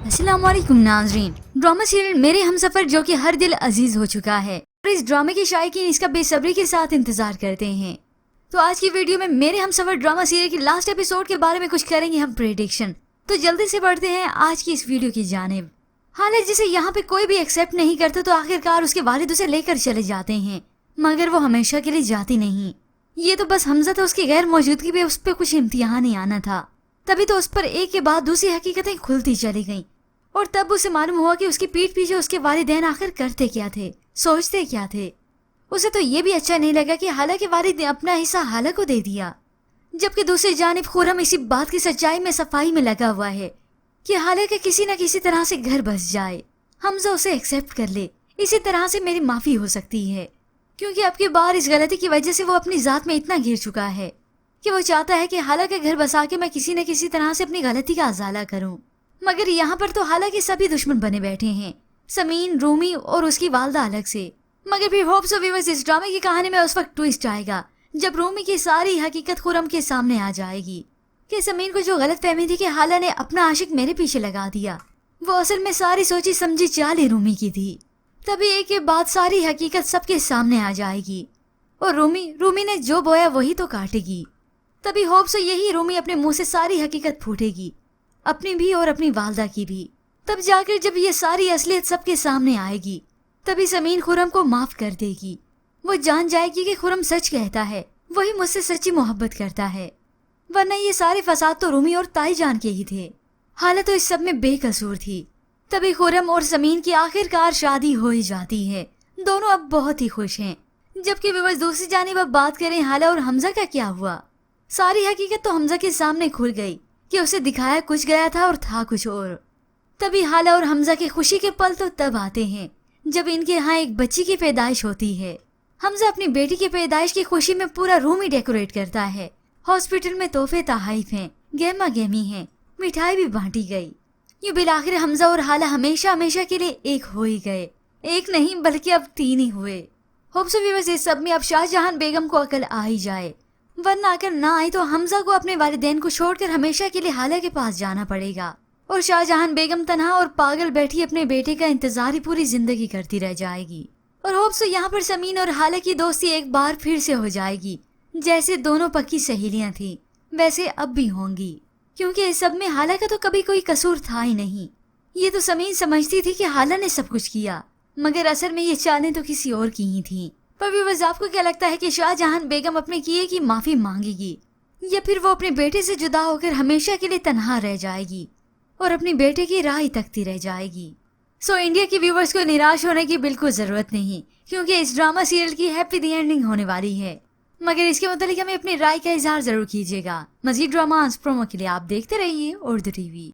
अस्सलाम वालेकुम नाज़रीन। ड्रामा सीरियल मेरे हमसफर जो कि हर दिल अजीज हो चुका है और इस ड्रामे के शायकीन इसका बेसब्री के साथ इंतजार करते हैं। तो आज की वीडियो में मेरे हमसफर ड्रामा सीरियल के लास्ट एपिसोड के बारे में कुछ करेंगे हम प्रेडिक्शन। तो जल्दी से बढ़ते हैं आज की इस वीडियो की जानिब। हालांकि जिसे यहाँ पे कोई भी एक्सेप्ट नहीं करता तो आखिरकार उसके वालिद उसे लेकर चले जाते हैं, मगर वो हमेशा के लिए जाती नहीं। ये तो बस हमजा था, उसकी गैर मौजूदगी में उस पर कुछ इम्तिहान ही आना था। तभी तो उस पर एक के बाद दूसरी हकीकतें खुलती चली गईं और तब उसे मालूम हुआ कि उसकी पीठ पीछे उसके वालिदैन आखिर करते क्या थे, सोचते क्या थे। उसे तो ये भी अच्छा नहीं लगा कि हाला के वालिद ने अपना हिस्सा हाला को दे दिया, जबकि दूसरी जानिब खुर्रम इसी बात की सच्चाई में सफाई में लगा हुआ है कि हाला के किसी न किसी तरह से घर बस जाए, हमजा उसे एक्सेप्ट कर ले, इसी तरह से मेरी माफी हो सकती है। क्योंकि अब की बार इस गलती की वजह से वो अपनी जात में इतना घिर चुका है कि वो चाहता है कि हाला के घर बसा के मैं किसी न किसी तरह से अपनी गलती का अजाला करूं। मगर यहाँ पर तो हाला के सभी दुश्मन बने बैठे हैं, समीन, रूमी और उसकी वालदा अलग से। मगर फिर होप सो व्यूअर्स, इस ड्रामे की कहानी में उस वक्त ट्विस्ट आएगा जब रूमी की सारी हकीकत खुर्रम के सामने आ जाएगी कि समीन को जो गलत फहमी थी कि हाला ने अपना आशिक मेरे पीछे लगा दिया, वो असल में सारी सोची समझी चाल ही रूमी की थी। तभी एक के बाद सारी हकीकत सबके सामने आ जाएगी और रूमी ने जो बोया वही तो काटेगी। तभी होप सो यही रूमी अपने मुंह से सारी हकीकत फूटेगी, अपनी भी और अपनी वालदा की भी। तब जाकर जब ये सारी असलियत सबके सामने आएगी तभी समीन खुर्रम को माफ कर देगी। वो जान जाएगी कि खुर्रम सच कहता है, वही मुझसे सच्ची मोहब्बत करता है, वरना ये सारे फसाद तो रूमी और ताई जान के ही थे। हालत तो इस सब में बेकसूर थी। तभी खुर्रम और समीन की आखिरकार शादी हो ही जाती है। दोनों अब बहुत ही खुश हैं। जबकि व्यूअर्स दूसरी जानिब अब बात करें हाला और हमजा का क्या हुआ। सारी हकीकत तो हमजा के सामने खुल गई कि उसे दिखाया कुछ गया था और था कुछ और। तभी हाला और हमजा की खुशी के पल तो तब आते हैं जब इनके यहाँ एक बच्ची की पैदाइश होती है। हमजा अपनी बेटी की पैदाइश की खुशी में पूरा रूम ही डेकोरेट करता है। हॉस्पिटल में तोहफे तहाइफ हैं, गहमा गहमी है, मिठाई भी बांटी गई। यूं बिलाखिर हमजा और हाला हमेशा हमेशा के लिए एक हो ही गए। एक नहीं बल्कि अब 3 ही हुए। होप सो व्यूअर्स, इस सब में अब शाहजहान बेगम को अकल आ ही जाए, वरना अगर ना आई तो हमजा को अपने वालिदैन को छोड़कर हमेशा के लिए हाला के पास जाना पड़ेगा और शाहजहान बेगम तन्हा और पागल बैठी अपने बेटे का इंतजार ही पूरी जिंदगी करती रह जाएगी। और होप सो यहाँ पर समीन और हाला की दोस्ती एक बार फिर से हो जाएगी। जैसे दोनों पक्की सहेलियां थी वैसे अब भी होंगी, क्योंकि इस सब में हाला का तो कभी कोई कसूर था ही नहीं। ये तो समीन समझती थी कि हाला ने सब कुछ किया, मगर असल में ये चालें तो किसी और की ही थी। पर व्यूअर्स, आपको क्या लगता है कि शाहजहान बेगम अपने किए की माफी मांगेगी या फिर वो अपने बेटे से जुदा होकर हमेशा के लिए तन्हा रह जाएगी और अपनी बेटे की राह तकती रह जाएगी? सो इंडिया की व्यूअर्स को निराश होने की बिल्कुल जरूरत नहीं, क्योंकि इस ड्रामा सीरियल की हैप्पी दी एंडिंग होने वाली है। मगर इसके मुतालिक हमें अपनी राय का इजहार जरूर कीजिएगा। मजीद ड्रामा प्रोमो के लिए आप देखते रहिए उर्दू टीवी।